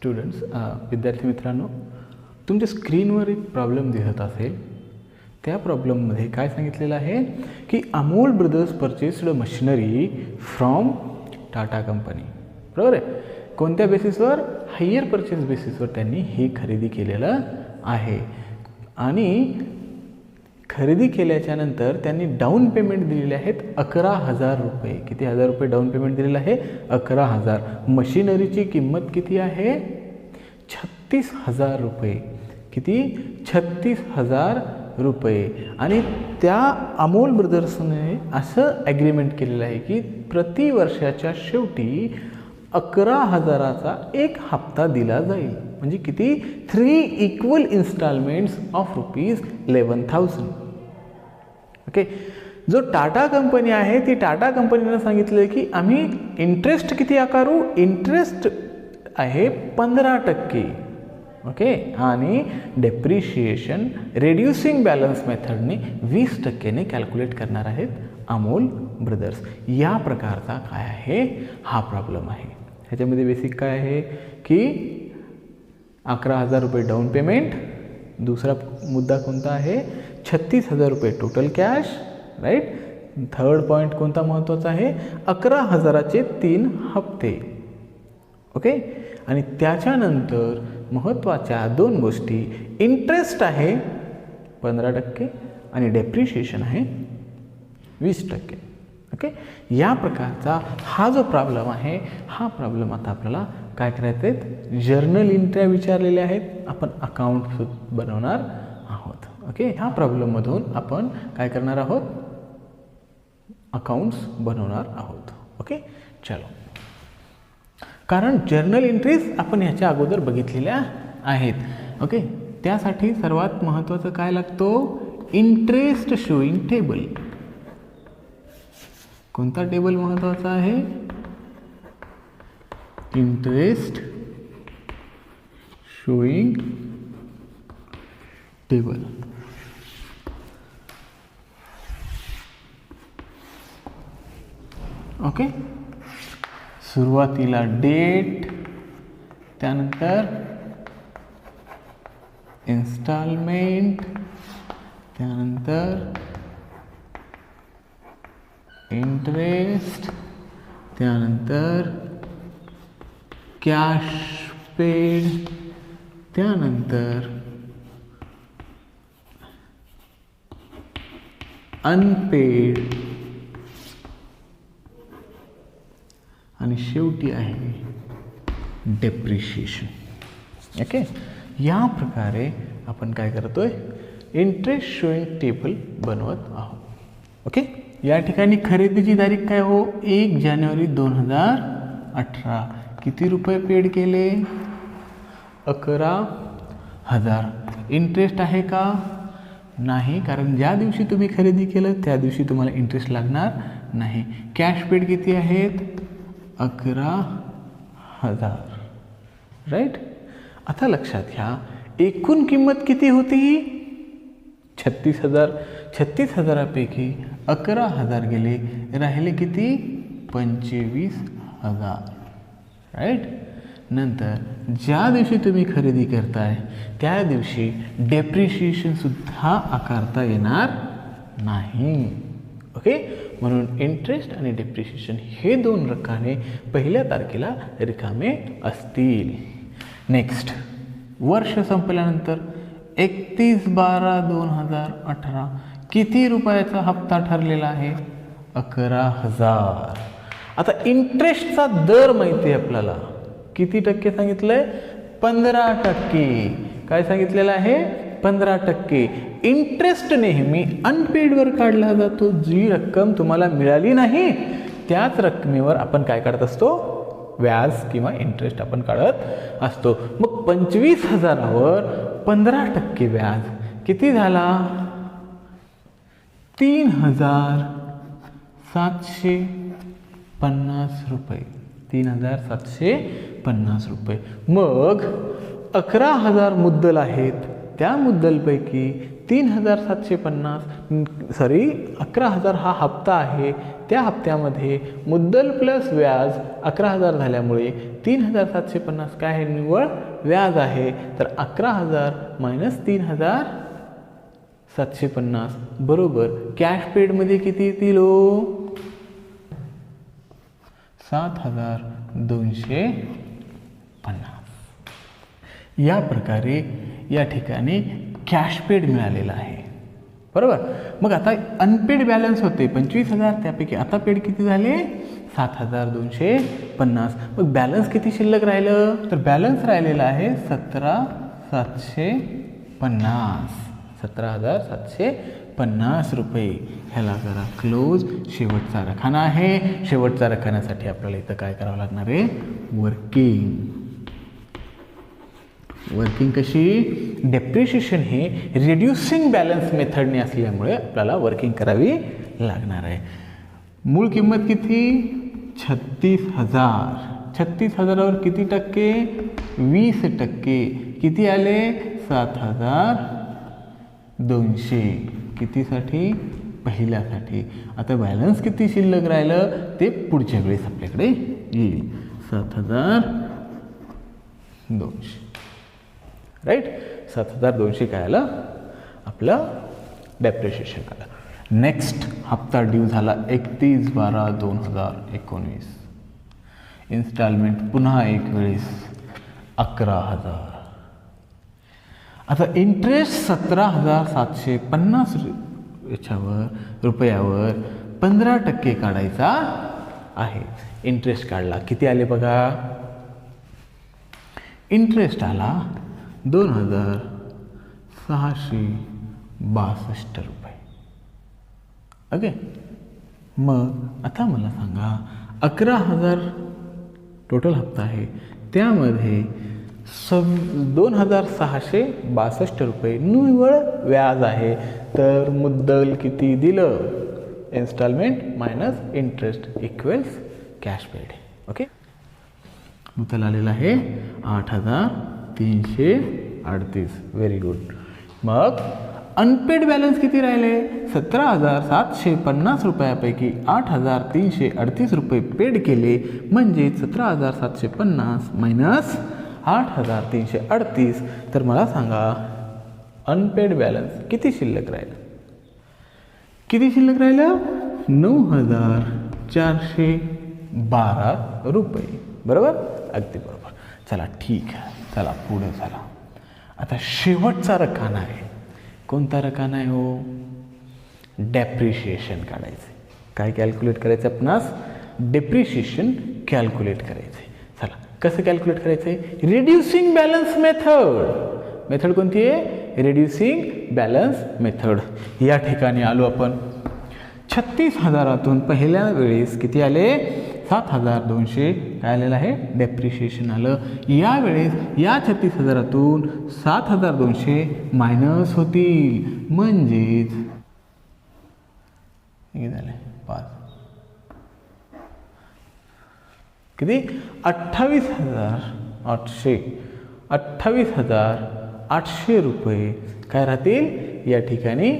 Students, विद्यार्थी मित्रांनो, तुमच्या स्क्रीनवर एक प्रॉब्लेम दिसत असेल. त्या प्रॉब्लेममध्ये काय सांगितलेलं आहे की Amol brothers purchased machinery from Tata company. बरोबर आहे. कोणत्या बेसिसवर? हायर परचेस बेसिसवर त्यांनी हे खरेदी केलेलं आहे. आणि खरेदी केल्याच्या नंतर त्यांनी डाऊन पेमेंट दिलेले आहेत 11,000 रुपये. किती हजार रुपये डाऊन पेमेंट दिलेलं आहे? 11,000. मशिनरीची किंमत किती आहे? 36,000 रुपये. किती? 36,000 रुपये. आणि त्या अमोल ब्रदर्सने असं ॲग्रीमेंट केलेलं आहे की प्रति वर्षाच्या शेवटी 11,000चा एक हप्ता दिला जाईल. म्हणजे किती? 3 इक्वल इन्स्टॉलमेंट्स ऑफ ₹11,000. ओके. जो टाटा कंपनी आहे ती टाटा कंपनीनं सांगितलं की आम्ही इंटरेस्ट किती आकारू? इंटरेस्ट आहे 15%. ओके. आणि डेप्रिशिएशन रेड्युसिंग बॅलन्स मेथडने 20%ने कॅल्क्युलेट करणार आहेत अमोल ब्रदर्स. या प्रकारचा काय आहे? हा प्रॉब्लेम आहे. ह्याच्यामध्ये बेसिक काय आहे की 11,000 रुपये डाऊन पेमेंट. दुसरा मुद्दा कोणता आहे? 36,000 रुपये total cash. Right. Third point कोणता महत्त्वाचा आहे? 11,000चे 3 हप्ते. ओके. आणि त्याच्यानंतर महत्त्वाच्या 2 गोष्टी, इंटरेस्ट आहे 15% आणि डेप्रिशिएशन आहे 20%. ओके. या प्रकारचा हा जो प्रॉब्लेम आहे, हा प्रॉब्लेम आता आपल्याला काय करायचं आहे? जर्नल एंट्र्या विचारलेल्या आहेत. आपण अकाउंट बनवणार आहोत. ओके. ह्या प्रॉब्लेममधून आपण काय करणार आहोत? अकाउंट्स बनवणार आहोत. ओके. चलो. कारण जर्नल एंट्रीज आपण ह्याच्या अगोदर बघितलेल्या आहेत. ओके. त्यासाठी सर्वात महत्त्वाचं काय लागतो? Interest showing table. कोणता टेबल महत्त्वाचा आहे? Interest showing table. ओके. सुरुवातीला डेट, त्यानंतर इन्स्टॉलमेंट, त्यानंतर इंटरेस्ट, त्यानंतर कॅश पेड, त्यानंतर अनपेड आणि शेवटी आहे डेप्रिशिएशन. ओके. या प्रकारे आपण काय करतोय? इंटरेस्ट शोईंग टेबल बनवत आहोत. ओके. या ठिकाणी खरेदीची तारीख काय हो? 1 जानेवारी 2018. किती रुपये पेड केले? 11,000. इंटरेस्ट आहे का? नाही, कारण ज्या दिवशी तुम्ही खरेदी केलं त्या दिवशी तुम्हाला इंटरेस्ट लागणार नाही. कॅश पेड किती आहेत? 11,000. राईट. आता लक्षात घ्या, एकूण किंमत किती होती? 36,000. 36,000पैकी 11,000 गेले, राहिले किती? 25,000. राईट. नंतर ज्या दिवशी तुम्ही खरेदी करताय त्या दिवशी डेप्रिशिएशनसुद्धा आकारता येणार नाही. ओके. म्हणून इंटरेस्ट आणि डेप्रिशिएशन हे 2 रकाने 1 तारखेला रिकामे असतील. नेक्स्ट, वर्ष संपल्यानंतर 31/12/2018 किती रुपयाचा हप्ता ठरलेला आहे? 11,000. आता इंटरेस्टचा दर माहिती आहे आपल्याला. किती टक्के सांगितलंय? 15%. काय सांगितलेलं आहे? 15%. इंटरेस्ट नेहमी अनपेडवर काढला जातो. जी रक्कम तुम्हाला मिळाली नाही त्याच रकमेवर आपण काय काढत असतो? व्याज किंवा इंटरेस्ट आपण काढत असतो. मग 25,000वर 15% व्याज किती झाला? 3,750 रुपये. 3,750 रुपये. मग 11,000 मुद्दल आहेत. त्या मुद्दलपैकी 11,000 हा हप्ता आहे. त्या हप्त्यामध्ये मुद्दल प्लस व्याज 11,000 झाल्यामुळे 3,750 काय आहे, निव्वळ व्याज आहे. तर 11,000 मायनस 3,750 बरोबर कॅश पेडमध्ये किती येतील हो, 7,250. या प्रकारे या ठिकाणी कॅश पेड मिळालेला आहे. बरोबर. मग आता अनपेड बॅलन्स होते 25,000, त्यापैकी आता पेड किती झाले, 7,250. मग बॅलन्स किती शिल्लक राहिलं, तर बॅलन्स राहिलेला आहे 17,750. 17,750 रुपये. ह्याला करा क्लोज. शेवटचा रखाना आहे. शेवटचा रखान्यासाठी आपल्याला इथं काय करावं लागणार आहे, वर्किंग कशी, डेप्रिशिएशन हे रिड्युसिंग बॅलन्स मेथडने असल्यामुळे आपल्याला वर्किंग करावी लागणार आहे. मूळ किंमत किती, 36,000. 36,000वर किती टक्के, 20%. किती आले, 7,200. कितीसाठी, पहिल्यासाठी. आता बॅलन्स किती शिल्लक राहिलं ते पुढच्या वेळेस आपल्याकडे येईल. 7,200. राईट. 7,200 काय आलं, आपलं डेप्रिशिएशन आलं. नेक्स्ट हप्ता ड्यू झाला 31/12/2019. इन्स्टॉलमेंट पुन्हा एक वेळेस 11,000. आता इंटरेस्ट 17,750 रुपयावर 15% काढायचा आहे. इंटरेस्ट काढला, किती आले बघा, इंटरेस्ट आला 2,662 रुपये. ओके. मग आता मला सांगा 11,000 टोटल हप्ता आहे, त्यामध्ये 2,662 रुपये निव्वळ व्याज आहे. तर मुद्दल किती दिलं, installment minus interest equals cash paid. Okay. मुद्दल आलेला आहे 8,338. Very good. मग अनपेड बॅलन्स किती राहिले, 17,750 रुपयापैकी 8,338 रुपये पेड केले, म्हणजे 17,750 मायनस 8,338. तर मला सांगा अनपेड बॅलन्स किती शिल्लक राहिलं, किती शिल्लक राहिलं, 9,412 रुपये. बरोबर, अगदी बरोबर. चला ठीक आहे, चला पुढे चला. आता शेवटचा रकाना आहे. कोणता रकाना आहे हो, डेप्रिशिएशन काढायचे. काय कॅल्क्युलेट करायचं आपणास, डेप्रिशिएशन कॅल्क्युलेट करायचे. चला कसं कॅल्क्युलेट करायचं आहे, रिड्युसिंग बॅलन्स मेथड कोणती आहे, रिड्युसिंग बॅलन्स मेथड. या ठिकाणी आलो आपण. 36,000तून पहिल्या वेळेस किती आले, 7,200 काय आलेलं आहे, डेप्रिशिएशन आलं. यावेळेस या 36,000तून 7,200 मायनस होतील, म्हणजेच किती झाले, 5 किती, 28,800 रुपये काय राहतील या ठिकाणी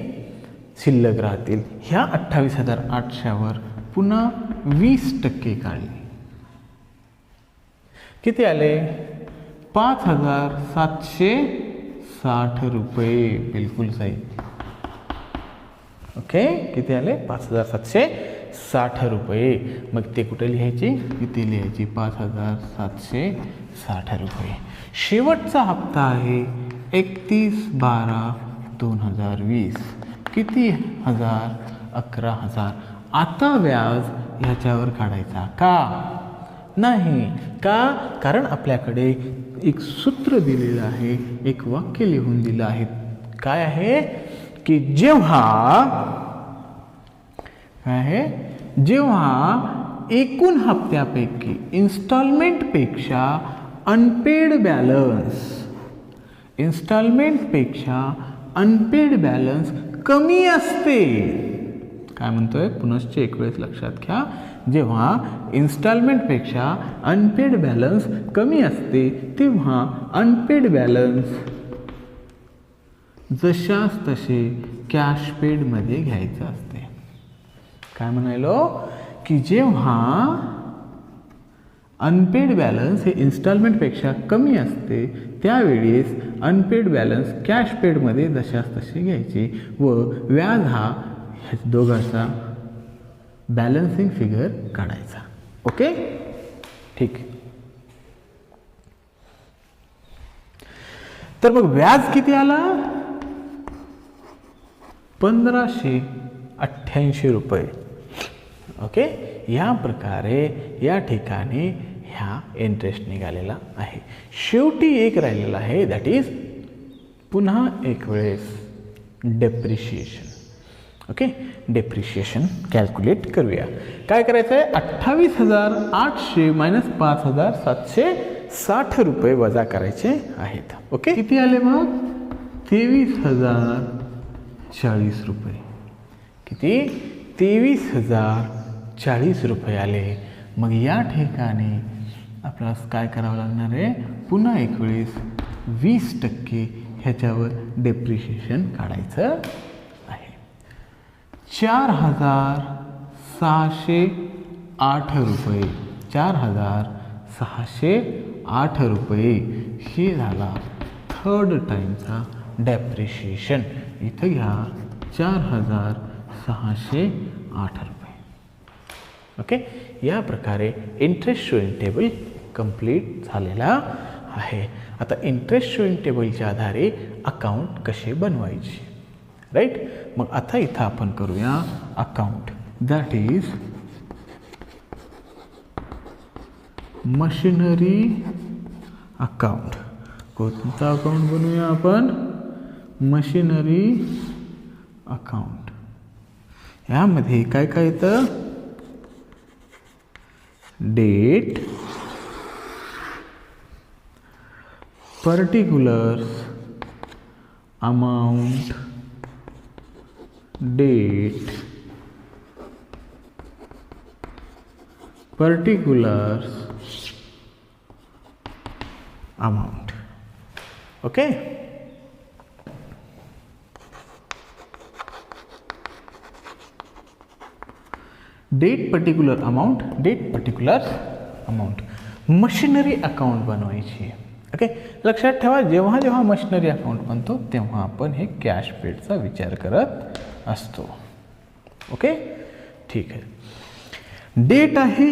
शिल्लक राहतील. ह्या 28,800वर पुन्हा 20% काढले, किती आले, 5,760 रुपये. बिलकुल सही. ओके. किती आले, 5,760 रुपये. मग ते कुठे लिहायचे, किती लिहायचे, 5,760 रुपये. शेवटचा हप्ता आहे 31/12/2020. किती हजार, 11,000. आता व्याज ह्याच्यावर काढायचा का नाही, का, कारण आपल्याकडे एक सूत्र दिलेलं आहे, एक वाक्य लिहून दिलं आहे. काय आहे की जेव्हा काय आहे, जेव्हा एकूण हप्त्यापैकी इन्स्टॉलमेंटपेक्षा अनपेड बॅलन्स कमी असते. काय म्हणतोय, पुनश्च एक वेळेस लक्षात घ्या. जेव्हा इन्स्टॉलमेंटपेक्षा अनपेड बॅलन्स कमी असते, तेव्हा अनपेड बॅलन्स जशास तसे कॅश पेडमध्ये घ्यायचं असते. काय म्हणालो की जेव्हा अनपेड बॅलन्स हे इन्स्टॉलमेंटपेक्षा कमी असते त्यावेळेस अनपेड बॅलन्स कॅश पेडमध्ये जशास तसे घ्यायचे व व्याज हा ह्या दोघांचा बॅलन्सिंग फिगर काढायचा. ओके, ठीक. तर मग व्याज किती आला? 1588 रुपये. ओके, या प्रकारे या ठिकाणी ह्या इंटरेस्ट निघालेला आहे. शेवटी एक राहिलेला आहे, दॅट इज पुन्हा एक वेळेस डेप्रिशिएशन. ओके, डेप्रिशिएशन कॅल्क्युलेट करूया. काय करायचं आहे? 28,800 मायनस 5,760 रुपये वजा करायचे आहेत. ओके, किती आले मग? 23,040 रुपये. किती? 23,040 रुपये आले. मग या ठिकाणी आपल्याला काय करावं लागणार आहे? पुन्हा एक वेळेस 20% ह्याच्यावर डेप्रिशिएशन काढायचं आहे. 4,608 रुपये. 4,608 रुपये हे झाला थर्ड टाईमचा डेप्रिशिएशन. इथं घ्या 4,608 रुपये. ओके, या प्रकारे इंटरेस्ट शोइंग टेबल कंप्लीट झालेला आहे. आता इंटरेस्ट शोइंग टेबलच्या आधारे अकाउंट कसे बनवायचे, राईट? मग आता इथं आपण करूया account, that is machinery account. कोणता अकाउंट बनवूया आपण? Machinery account. यामध्ये काय काय येतं? Date, particulars, amount, date, particulars, amount. Okay, date, particular, amount, date, particulars, amount. Machinery account बनवायची. ओके, लक्षात ठेवा, जेव्हा जेव्हा मशिनरी अकाउंट बनतो तेव्हा आपण हे कॅश पेडचा विचार करत असतो. ओके, ठीक आहे. डेट आहे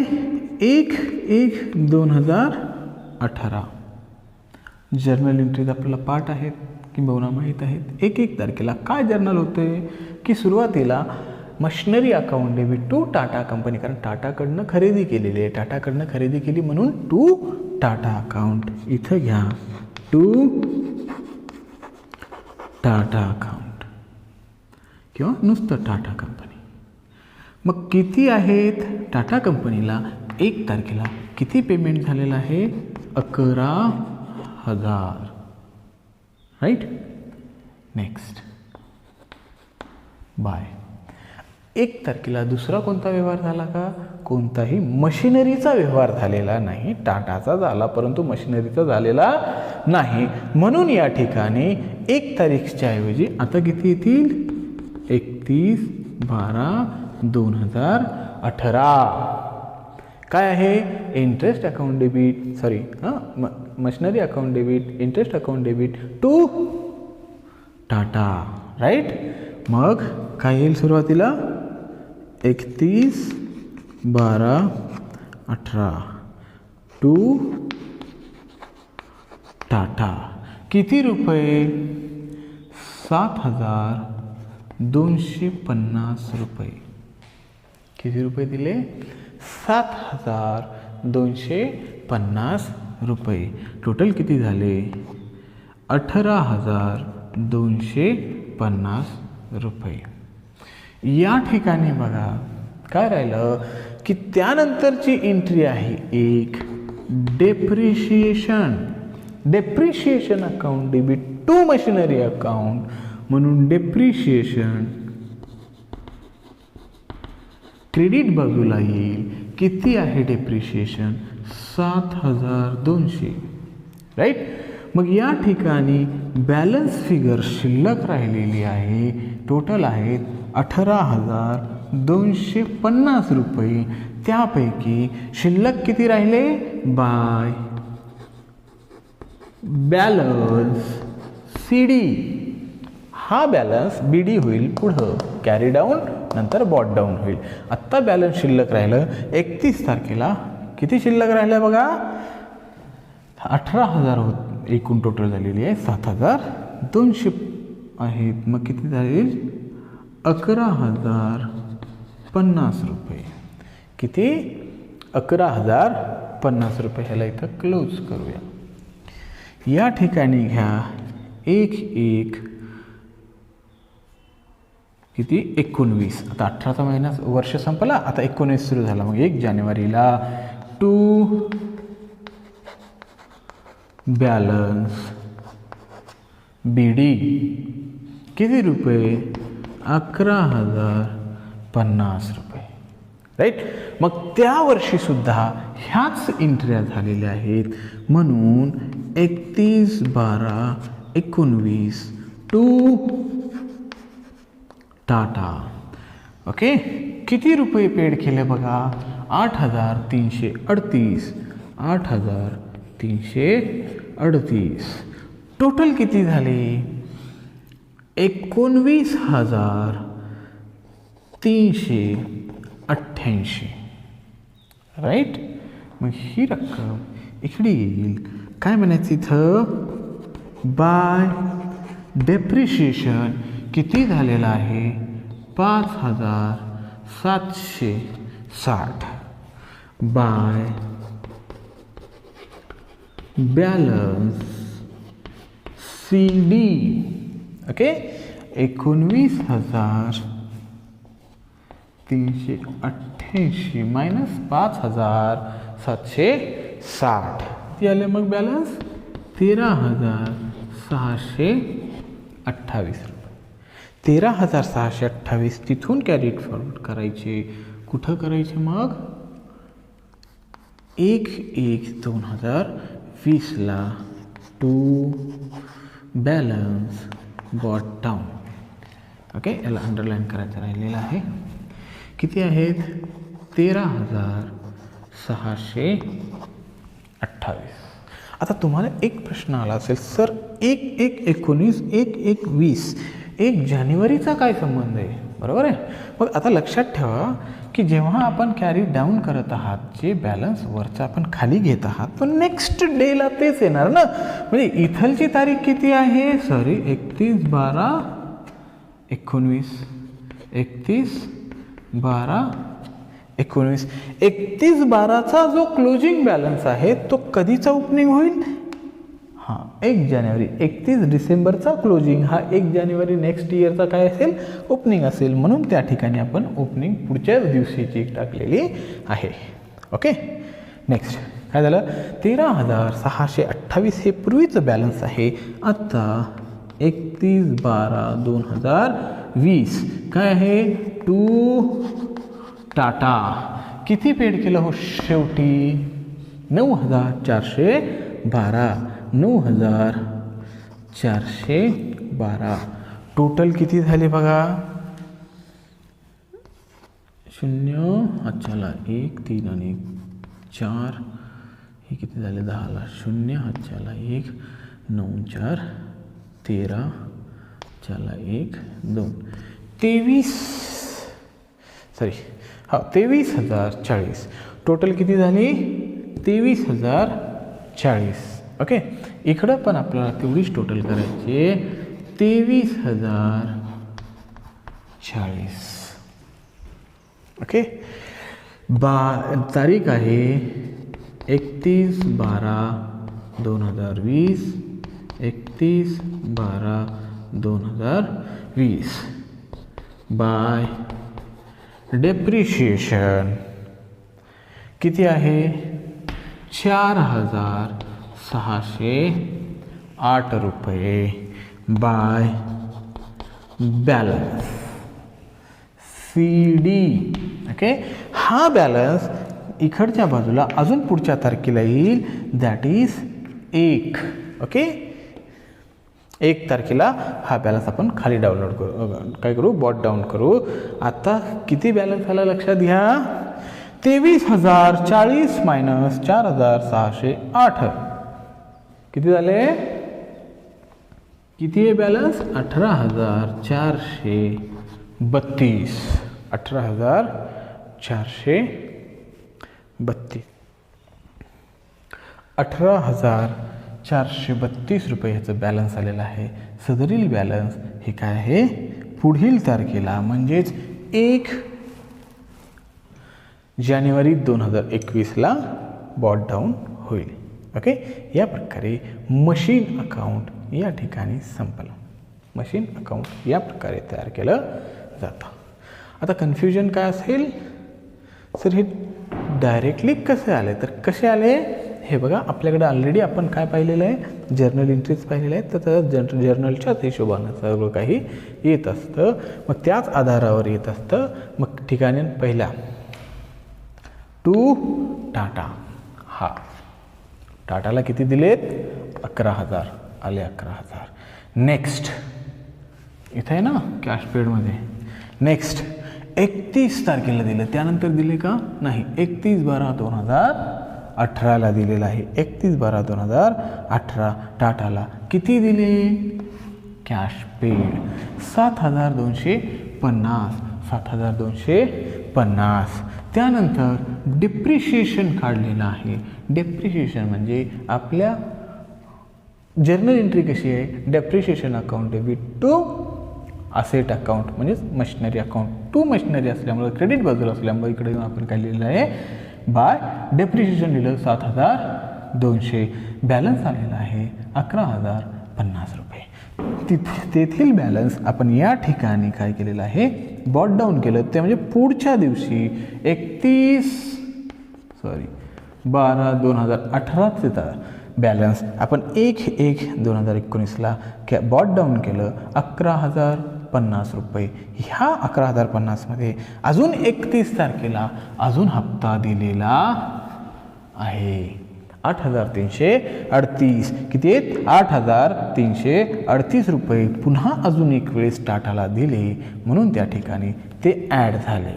1/1/2018. जर्नल एंट्रीज आपल्याला पाठ आहेत किंबहुना माहीत आहेत. 1 तारखेला काय जर्नल होते की सुरुवातीला machinery account debit to Tata company, कारण टाटाकडनं खरेदी केलेली आहे, टाटाकडनं खरेदी केली म्हणून टू टाटा अकाउंट. इथं घ्या टू टाटा अकाउंट किंवा नुसतं टाटा कंपनी. मग किती आहेत? टाटा कंपनीला 1 तारखेला किती पेमेंट झालेलं आहे? 11,000. राईट. Next bye. 1 तारखेला दुसरा कोणता व्यवहार झाला का? कोणताही मशिनरीचा व्यवहार झालेला नाही. टाटाचा झाला परंतु मशिनरीचा झालेला नाही. म्हणून या ठिकाणी 1 तारीखच्या ऐवजी आता किती येतील? 31/12/2018. काय आहे? Interest account debit, sorry machinery account debit, interest account debit to Tata. Right. मग काय येईल सुरुवातीला? 31/12/18 टू टाटा. किती रुपये? 7,250 रुपये. किती रुपये दिले? 7,250 रुपये. टोटल किती झाले? 18,250 रुपये. या ठिकाणी बघा काय राहिलं की त्यानंतरची एंट्री आहे एक depreciation. Depreciation account debit to machinery account, म्हणून डेप्रिशिएशन क्रेडिट बाजूला येईल. किती आहे डेप्रिशिएशन? 7,200. राईट. मग या ठिकाणी बॅलन्स फिगर शिल्लक राहिलेली आहे, टोटल आहेत 18,250 रुपये. त्यापैकी शिल्लक किती राहिले? By balance C D. हा बॅलन्स बी डी होईल, पुढं कॅरी डाऊन, नंतर बॉट डाऊन होईल. आत्ता बॅलन्स शिल्लक राहिलं 31 तारखेला किती शिल्लक राहिलं बघा? 18,000 होत, एकूण टोटल झालेली आहे 7,200 आहेत. मग किती झाले? 11,050 रुपये. किती? 11,050 रुपये. ह्याला इथं क्लोज करूया. या ठिकाणी घ्या एक किती? 19. आता 18चा महिना वर्ष संपला, आता 19 सुरू झाला. मग 1 जानेवारीला टू बॅलन्स बी डी किती रुपये? 11,050 रुपये. राईट. मग त्या वर्षीसुद्धा ह्याच एंट्र्या झालेल्या आहेत, म्हणून 31/12/19 टू टाटा. ओके. किती रुपये पेड केले बघा? 8,338. 8,338. टोटल किती झाले? 19,388. राईट. मग ही रक्कम इकडे येईल. काय म्हणायचं इथं? बाय डेप्रिशिएशन किती झालेलं आहे? 5,760. By balance C D. Okay. 19,388 minus 5,760. किती आले मग बॅलन्स? 13,628 रुपये. 13,628 तिथून कॅरीट फॉरवर्ड करायचे. कुठं करायचे मग? 1/1/2020ला to balance bought down. Okay. याला अंडरलाईन करायचं राहिलेलं आहे. किती आहेत? 13,628. आता तुम्हाला एक प्रश्न आला असेल, सर 1/1/19, 1/1/20, 1 जानेवारीचा काय संबंध आहे? बरोबर आहे. मग आता लक्षात ठेवा की जेव्हा आपण कॅरी डाऊन करत आहात, जे बॅलन्स वरचा आपण खाली घेत आहात, पण नेक्स्ट डेला तेच येणार ना. म्हणजे इथलची तारीख किती आहे? सॉरी, 31/12/19. 31/12/19. 31/12चा जो क्लोजिंग बॅलन्स आहे तो कधीचा ओपनिंग होईल? हां, 1 जानेवारी. 31 डिसेंबरचा क्लोजिंग हा 1 जानेवारी नेक्स्ट इयरचा काय असेल? ओपनिंग असेल. म्हणून त्या ठिकाणी आपण ओपनिंग पुढच्याच दिवशीची टाकलेली आहे. ओके. नेक्स्ट काय झालं? 13,628 हे पूर्वीचं बॅलन्स आहे. आता 31/12/2020 काय आहे? टू टाटा. किती पेड केलं हो शेवटी? 9,412. 9,412. टोटल किती झाले बघा? 0 हातच्याला 1, 3 आणि 1 4. हे किती झाले? 10ला 0 हातच्याला 1, 9 4 13 च्याला 1 2 23. सॉरी, हा 23,040. टोटल किती झाली? 23,040. ओके. इकडं पण आपल्याला तेवढीच टोटल करायची, 23,040. ओके. तारीख आहे 31/12/2020. 31/12/2020. बाय डेप्रिशिएशन किती आहे? 4,608 रुपये. By balance C D. Okay. हा बॅलन्स इकडच्या बाजूला अजून पुढच्या तारखेला येईल, दॅट इज 1. ओके. 1 तारखेला हा बॅलन्स आपण खाली डाउनलोड करू, काय करू, बॉट डाऊन करू. आता किती बॅलन्स आला लक्षात घ्या. 23,040 मायनस 4,608 किती झाले. किती आहे बॅलन्स. 18,432. 18,432. 18,432 रुपये ह्याचं बॅलन्स आलेलं आहे. सदरील बॅलन्स हे काय आहे, पुढील तारखेला म्हणजेच 1 जानेवारी 2021ला बॉट डाऊन होईल. ओके, या प्रकारे मशीन अकाउंट या ठिकाणी संपलं. मशीन अकाउंट या प्रकारे तयार केलं जातं. आता कन्फ्युजन काय असेल, सर हे डायरेक्टली कसे आले, तर कसे आले हे बघा. आपल्याकडे ऑलरेडी आपण काय पाहिलेलं आहे, जर्नल एंट्रीज पाहिलेलं आहे. तर त्या जर्नलच्याच हिशोबानं सगळं काही येत असतं. मग त्याच आधारावर येत असतं. मग ठिकाणी पहिला टू टाटा, हा टाटाला किती दिलेत, 11,000 आले. 11,000. नेक्स्ट इथं आहे ना कॅश पेडमध्ये. नेक्स्ट 31 तारखेला दिलं, त्यानंतर दिले का नाही. 31/12/2018ला दिलेलं आहे. 31/12/2018 टाटाला किती दिले, कॅश पेड 7,250. 7,250. त्यानंतर डिप्रिशिएशन काढलेलं आहे. डिप्रिशिएशन म्हणजे आपल्या जर्नल एंट्री कशी आहे, depreciation account debit to asset account म्हणजेच मशिनरी अकाउंट टू मशिनरी असल्यामुळे क्रेडिट बाजूला असल्यामुळे इकडे येऊन आपण काय लिहिलेलं आहे, बाय डेप्रिशिएशन लिहिलं 7,200. बॅलन्स आलेला आहे 11,050 रुपये. तेथील बॅलन्स आपण या ठिकाणी काय केलेलं आहे, बॉट डाऊन केलं. ते म्हणजे पुढच्या दिवशी 31/12/2018चे बॅलन्स आपण 1/1/2019ला बॉट डाऊन केलं 11,050 रुपये. ह्या 11,050मध्ये अजून 31 तारखेला अजून हप्ता दिलेला आहे 8,338. किती आहेत, 8,338 रुपये पुन्हा अजून एक वेळेस टाटाला दिले म्हणून त्या ठिकाणी ते ॲड झाले.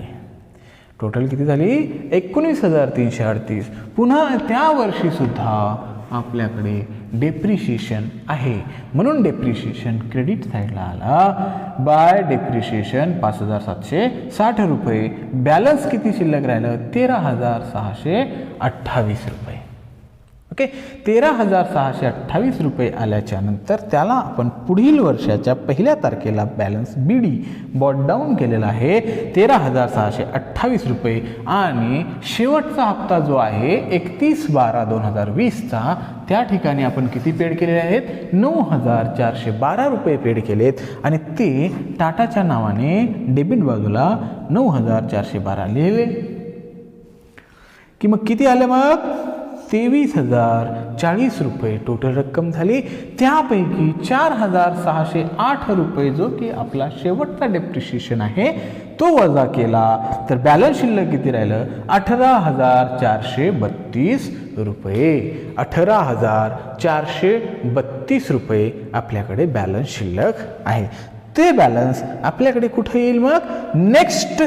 टोटल किती झाली, 19,338. पुन्हा त्या वर्षीसुद्धा आपल्याकडे डेप्रिशिएशन आहे म्हणून डेप्रिशिएशन क्रेडिट साईडला आला. बाय डेप्रिशिएशन 5,760 रुपये. बॅलन्स किती शिल्लक राहिलं, 13,628 रुपये. ओके, 13,628 रुपये आल्याच्या नंतर त्याला आपण पुढील वर्षाच्या 1 तारखेला बॅलन्स BD बॉट डाऊन केलेला आहे 13,628 रुपये. आणि शेवटचा हप्ता जो आहे 31/12/2020चा, त्या ठिकाणी आपण किती पेड केलेले आहेत, 9,412 रुपये पेड केलेत. आणि ते टाटाच्या नावाने डेबिट बाजूला 9,412 लिहिले की मग किती आले, मग 23,040 रुपये टोटल रक्कम झाली. त्यापैकी 4,608 रुपये जो की आपला शेवटचा डेप्रिशिएशन आहे तो वजा केला तर बॅलन्स शिल्लक किती राहिलं, 18,432 रुपये. 18,432 रुपये आपल्याकडे बॅलन्स शिल्लक आहे. ते बॅलन्स आपल्याकडे कुठे येईल, मग नेक्स्ट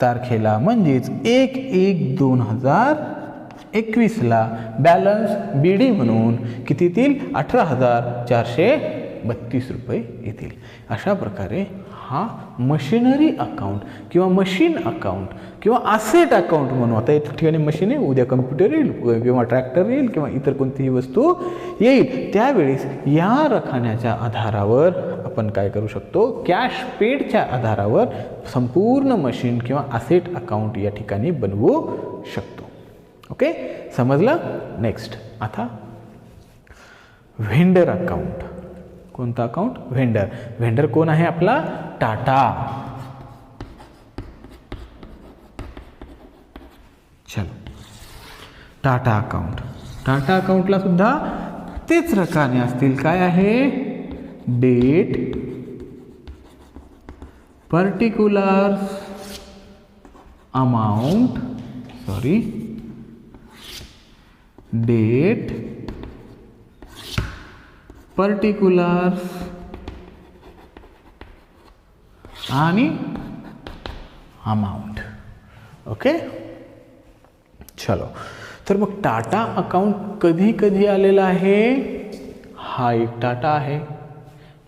तारखेला म्हणजेच 1/1/2021ला बॅलन्स BD म्हणून किती येतील, 18,432 रुपये येतील. अशा प्रकारे हा मशिनरी अकाउंट किंवा मशीन अकाउंट किंवा असेट अकाउंट म्हणून, आता या ठिकाणी मशीन आहे, उद्या कम्प्युटर येईल किंवा ट्रॅक्टर येईल किंवा इतर कोणतीही वस्तू येईल, त्यावेळेस या रखान्याच्या आधारावर आपण काय करू शकतो, कॅश पेडच्या आधारावर संपूर्ण मशीन किंवा असेट अकाउंट या ठिकाणी बनवू शकतो. ओके, समजलं. नेक्स्ट आता व्हेंडर अकाउंट. कोणता अकाउंट, व्हेंडर. व्हेंडर कोण आहे आपला, टाटा. चलो, टाटा अकाउंट. टाटा अकाउंटला सुद्धा तेच रकाने असतील. काय आहे, date, particular amount, date, particulars आणि अमाऊंट. ओके, चलो. तर मग टाटा अकाउंट कधी कधी आलेला आहे? हा एक टाटा आहे,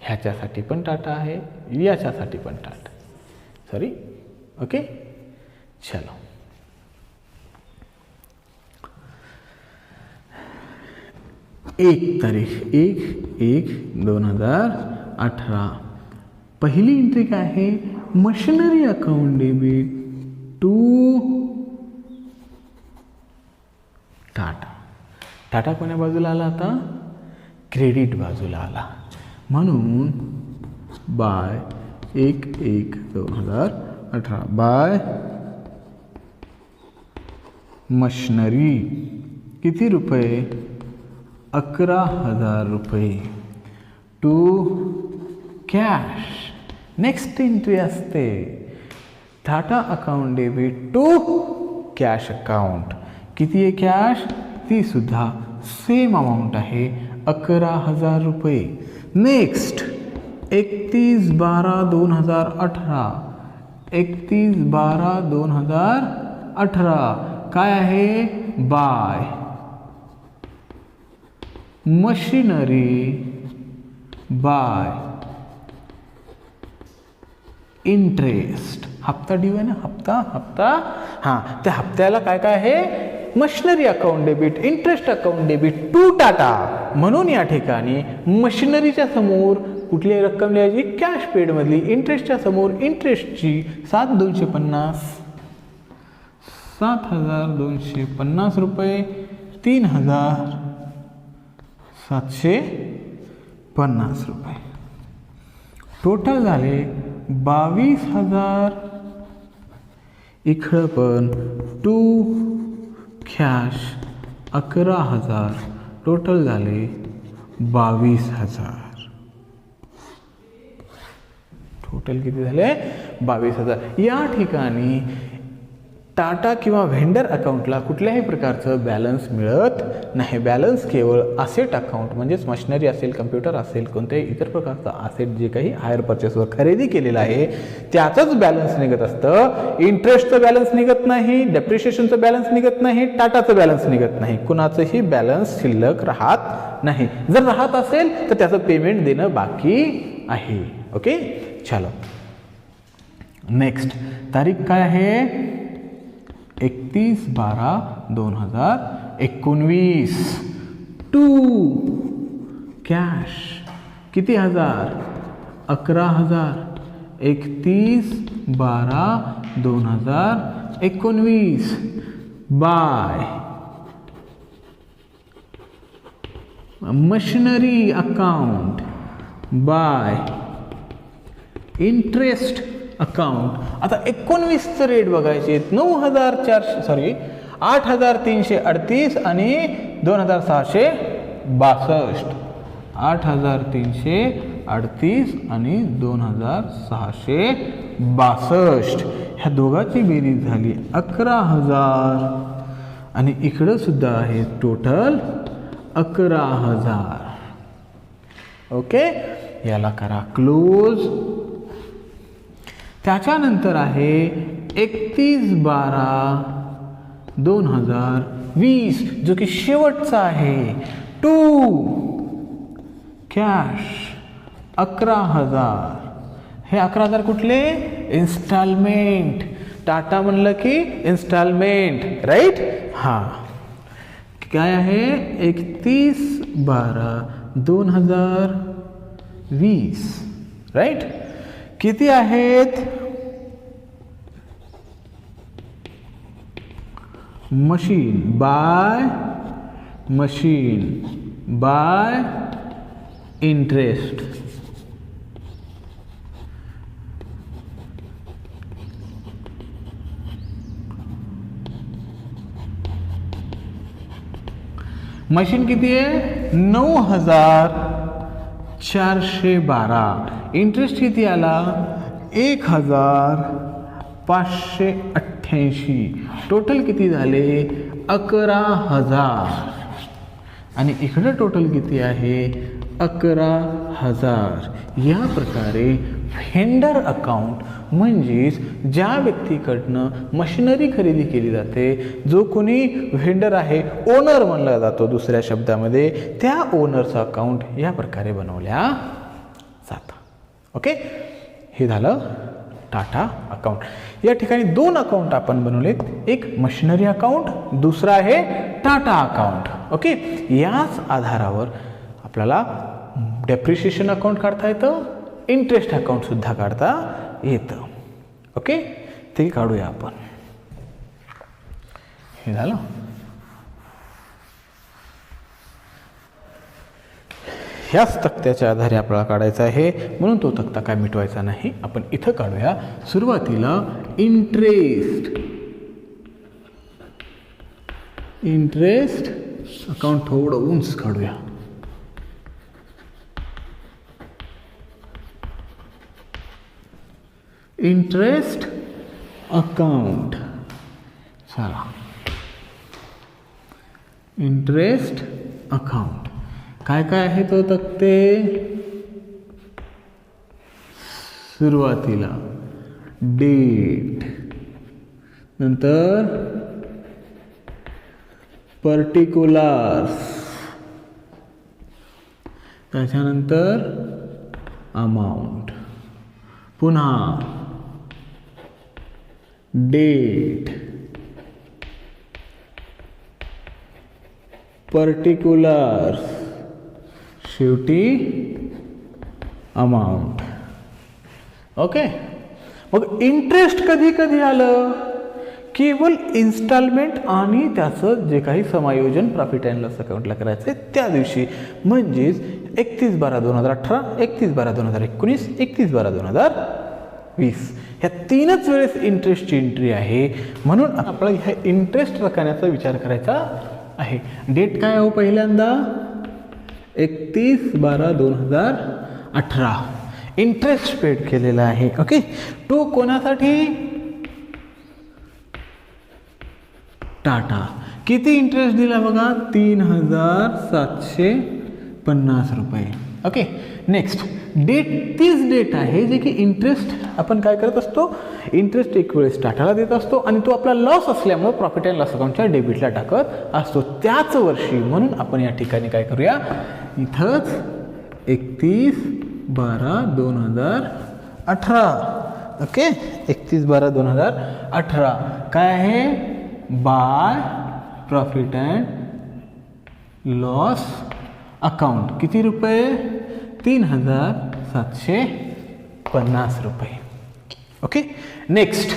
ह्याच्यासाठी पण टाटा आहे, याच्यासाठी पण टाटा, सॉरी. ओके, चलो. 1 तारीख 1/1/2018. पहिली एंट्री काय आहे? Machinery account debit to Tata. Tata कोण्या बाजूला आला आता? क्रेडिट बाजूला आला. म्हणून बाय 1/1/2018 बाय मशिनरी किती रुपये? 11,000 रुपये टू कॅश. नेक्स्ट एंट्री असते Tata account debit to cash account. किती आहे कॅश? ती सुद्धा सेम अमाऊंट आहे, 11,000 रुपये. नेक्स्ट 31/12/2018. 31/12/2018 काय आहे? By machinery by interest. हप्ता ड्यू आहे ना, हप्ता. हां, त्या हप्त्याला काय काय आहे? Machinery account debit, interest account debit to Tata. म्हणून या ठिकाणी मशिनरीच्या समोर कुठली रक्कम लिहायची? कॅश पेड मधली. इंटरेस्टच्या समोर इंटरेस्टची 7,250 रुपये, 3,750 रुपये. टोटल झाले 22,000. इकडं पण टू कॅश 11,000. टोटल झाले 22,000. टोटल किती झाले? 22,000. या ठिकाणी टाटा किंवा व्हेंडर अकाउंटला कुठल्याही प्रकारचं बॅलन्स मिळत नाही. बॅलन्स केवळ असेट अकाउंट म्हणजेच मशिनरी असेल, कम्प्युटर असेल, कोणत्याही इतर प्रकारचा असेट जे काही हायर परचेसवर खरेदी केलेला आहे त्याचंच बॅलन्स निघत असतं. इंटरेस्टचं बॅलन्स निघत नाही, डेप्रिशिएशनचं बॅलन्स निघत नाही, टाटाचं बॅलन्स निघत नाही. कुणाचंही बॅलन्स शिल्लक राहत नाही. जर राहत असेल तर त्याचं पेमेंट देणं बाकी आहे. ओके, चलो. नेक्स्ट तारीख काय आहे? 31/12/2019 टू कॅश किती हजार? 11,000. 31/12/2019 by machinery account by interest account. आता 19चं रेट बघायचे. 8,338 आणि 2,662. 8,338 आणि 2,662. ह्या दोघांची बेरीज झाली 11,000 आणि इकडं सुद्धा आहे टोटल 11,000. ओके, याला करा क्लोज. त्याच्यानंतर आहे 31/12/2020 जो की शेवटचा आहे. To cash 11,000. हे 11,000 कुठले? इन्स्टॉलमेंट. टाटा म्हणलं की इन्स्टॉलमेंट, राईट? हां, काय आहे? 31/12/2020, राईट? किती आहेत? Machine bye interest. मशीन किती आहे? 9,412. इंटरेस्ट किती आला? 1,588. टोटल किती झाले? 11,000. आणि इकडे टोटल किती आहे? 11,000. या प्रकारे व्हेंडर अकाउंट म्हणजेच ज्या व्यक्तीकडनं मशिनरी खरेदी केली जाते, जो कोणी व्हेंडर आहे, ओनर म्हणला जातो दुसऱ्या शब्दामध्ये, त्या ओनरचं अकाउंट या प्रकारे बनवल्या जातं. ओके, हे झालं टाटा अकाउंट. या ठिकाणी 2 अकाउंट आपण बनवलेत, एक मशिनरी अकाउंट, दुसरा आहे टाटा अकाउंट. ओके, याच आधारावर आपल्याला डेप्रिशिएशन अकाउंट काढता येतं, इंटरेस्ट अकाउंट सुद्धा काढता येतं. ओके, ते काढूया आपण. हे झालं. ह्याच तक्त्याच्या आधारे आपल्याला काढायचा आहे, म्हणून तो तक्ता काय मिटवायचा नाही. आपण इथं काढूया. सुरुवातीला इंटरेस्ट अकाउंट थोडं उंच काढूया. Interest account. चला, इंटरेस्ट अकाउंट काय काय आहे तो तक्ते. सुरुवातीला डेट, नंतर पर्टिक्युलर्स, त्याच्यानंतर अमाऊंट, पुन्हा डेट, पर्टिक्युलर्स, शेवटी अमाऊंट. ओके, मग इंटरेस्ट कधी कधी आलं, केवळ इन्स्टॉलमेंट आणि त्याचं जे काही समायोजन प्रॉफिट अँड लॉस अकाउंटला करायचं आहे त्या दिवशी, म्हणजेच 31/12/2018, 31/12/2019, 31/12/2020 ह्या 3च वेळेस इंटरेस्टची एंट्री आहे. म्हणून आपल्याला ह्या इंटरेस्ट रकण्याचा विचार करायचा आहे. डेट काय हो, पहिल्यांदा 31/12/2018 इंटरेस्ट पेड केलेला आहे. ओके, तो कोणासाठी, टाटा. किती इंटरेस्ट दिला बघा, 3,750 रुपये. ओके, नेक्स्ट डेट, तीच डेट आहे जे की इंटरेस्ट आपण काय करत असतो, इंटरेस्ट एक वेळेस टाटाला देत असतो आणि तो आपला लॉस असल्यामुळे प्रॉफिट अँड लॉस अकाउंटच्या डेबिटला टाकत असतो त्याच वर्षी. म्हणून आपण या ठिकाणी काय करूया, इथंच 31/12/2018. ओके, 31/12/2018 काय आहे, by profit and loss account. किती रुपये, 3,750 रुपये. ओके, नेक्स्ट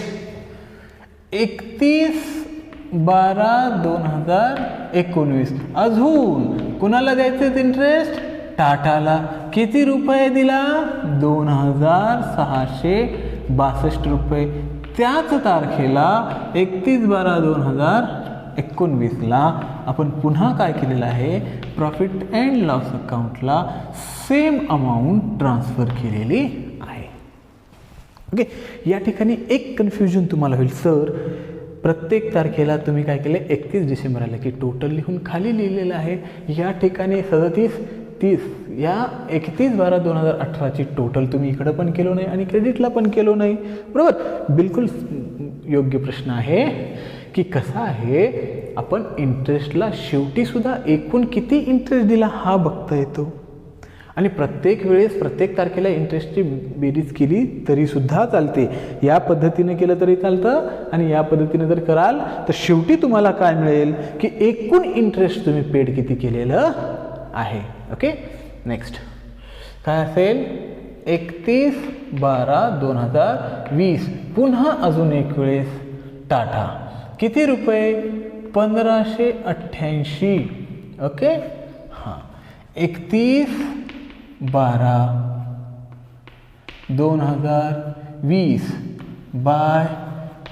31/12/2019 अजून कुणाला द्यायचे इंटरेस्ट, टाटाला. किती रुपये दिला, 2,662 रुपये. त्याच तारखेला 31/12/2019ला आपण पुन्हा काय केलेलं आहे, प्रॉफिट अँड लॉस अकाउंटला सेम अमाऊंट ट्रान्सफर केलेली आहे. ओके, या ठिकाणी एक कन्फ्युजन तुम्हाला होईल, सर प्रत्येक तारखेला तुम्ही काय केलं, 31 डिसेंबर आलं की टोटल लिहून खाली लिहिलेलं आहे. या ठिकाणी 37, 30 या 31/12/2018ची टोटल तुम्ही इकडं पण केलो नाही आणि क्रेडिटला पण केलो नाही. बरोबर, बिलकुल योग्य प्रश्न आहे की कसा आहे, आपण इंटरेस्टला शेवटी सुद्धा एकूण किती इंटरेस्ट दिला हा बघता येतो आणि प्रत्येक वेळेस प्रत्येक तारखेला इंटरेस्टची बेरीज केली तरी सुद्धा चालते. या पद्धतीने केलं तरी चालतं आणि या पद्धतीने जर कराल तर शेवटी तुम्हाला काय मिळेल की एकूण इंटरेस्ट तुम्ही पेड किती केलेलं आहे. ओके, नेक्स्ट काय असेल, 31/12/2020 पुन्हा अजून एक वेळेस टाटा. किती रुपये, 1,588. ओके, हां, 31/12/2020 by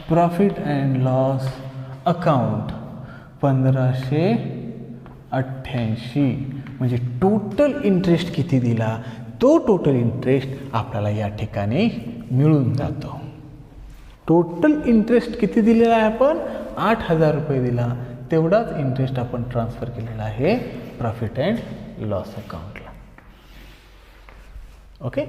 profit and loss account 1,588. म्हणजे टोटल इंटरेस्ट किती दिला, तो टोटल इंटरेस्ट आपल्याला या ठिकाणी मिळून जातो. टोटल इंटरेस्ट किती दिलेला आहे, आपण 8,000 रुपये दिला. तेवढाच इंटरेस्ट आपण ट्रान्सफर केलेला आहे प्रॉफिट अँड लॉस अकाउंटला. ओके,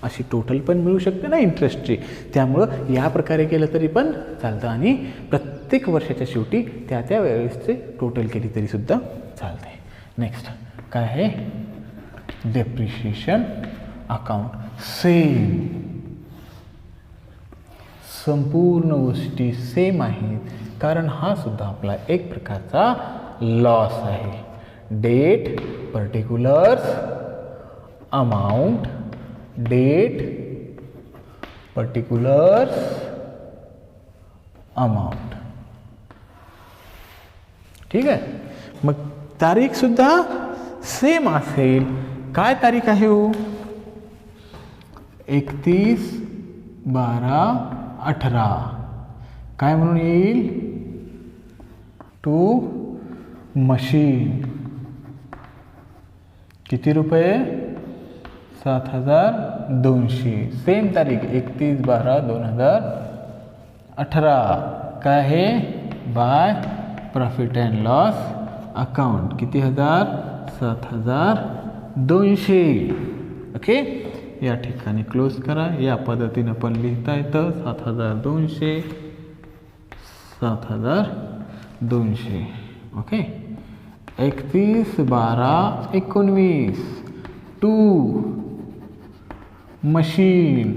अशी टोटल पण मिळू शकते ना इंटरेस्टची. त्यामुळं या प्रकारे केलं तरी पण चालतं आणि प्रत्येक वर्षाच्या शेवटी त्या त्या वेळेसचे टोटल केली तरीसुद्धा चालते. नेक्स्ट काय आहे, डेप्रिशिएशन अकाउंट. सेम, संपूर्ण गोष्टी सेम आहेत, कारण हा सुद्धा आपला एक प्रकारचा लॉस आहे. Date, particulars, amount, date, particulars, amount. ठीक आहे. मग तारीख सुद्धा सेम असेल. काय तारीख आहे हो, 31/12/18. काय म्हणून येईल, टू मशीन. किती रुपये, 7,200. सेम तारीख 31/12/2018. काय आहे, by profit and loss account. किती हजार, 7,200. ओके, या ठिकाणी क्लोज करा. या पद्धतीनं पण लिहिता येतं 7,200, 7,200. ओके, 31/12/19. टू मशीन,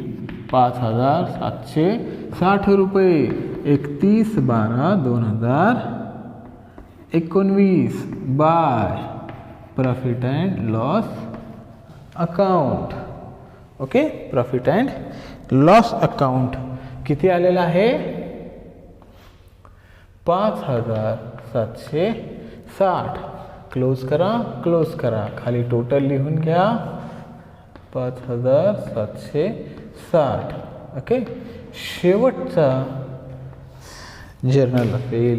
5,760 रुपये. 31/12/2019 by profit and loss account. Okay, profit and loss account किती आलेला आहे, 5,760. क्लोज करा, क्लोज करा. खाली टोटल लिहून घ्या, 5,760. ओके, शेवटचा जर्नल असेल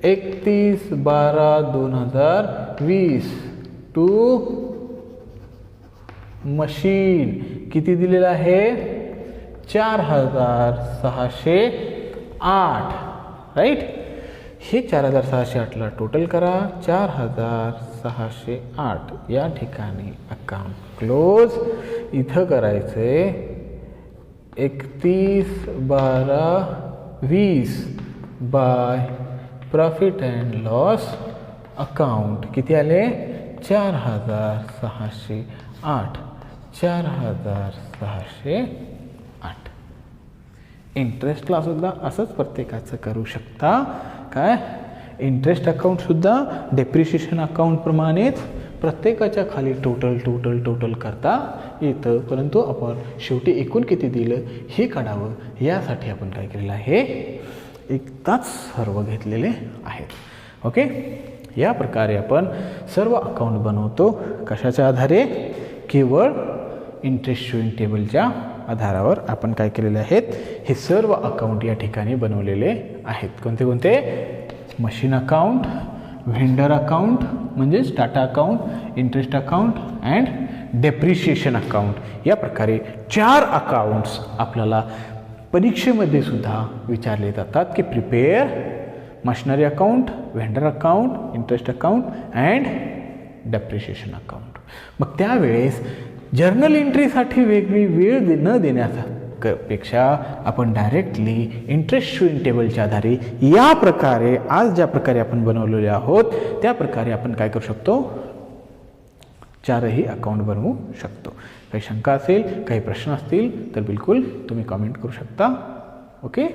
31/12/2020. टू मशीन किती दिलेला आहे, 4,608. राईट, हे 4,608ला टोटल करा, 4,608. या ठिकाणी अकाउंट क्लोज. इथं करायचंय 31/12/20 by profit and loss account. किती आले, 4,608. 4,608. इंटरेस्टला सुद्धा असंच प्रत्येकाचं करू शकता. काय, इंटरेस्ट अकाउंटसुद्धा डेप्रिशिएशन अकाउंटप्रमाणेच प्रत्येकाच्या खाली टोटल टोटल टोटल करता येतं. परंतु आपण शेवटी एकूण किती दिलं हे काढावं, यासाठी आपण काय केलेलं आहे, एकदाच सर्व घेतलेले आहेत. ओके, या प्रकारे आपण सर्व अकाउंट बनवतो. कशाच्या आधारे, केवळ इंटरेस्ट शोइंग टेबलच्या आधारावर आपण काय केलेले आहेत, हे सर्व अकाउंट या ठिकाणी बनवलेले आहेत. कोणते कोणते, मशीन अकाउंट, व्हेंडर अकाउंट म्हणजेच Tata account, interest account and depreciation account. या प्रकारे 4 अकाउंट्स आपल्याला परीक्षेमध्ये सुद्धा विचारले जातात की prepare machinery account, vendor account, interest account and depreciation account. मग त्यावेळेस जर्नल एंट्रीसाठी वेगळी वेळ न देण्यापेक्षा आपण डायरेक्टली इंटरेस्ट शोइंग टेबलच्या आधारे या प्रकारे आज ज्या प्रकारे आपण बनवलेले आहोत त्या प्रकारे आपण काय करू शकतो, 4ही अकाउंट बनवू शकतो. काही शंका असेल, काही प्रश्न असतील तर बिलकुल तुम्ही कमेंट करू शकता. ओके.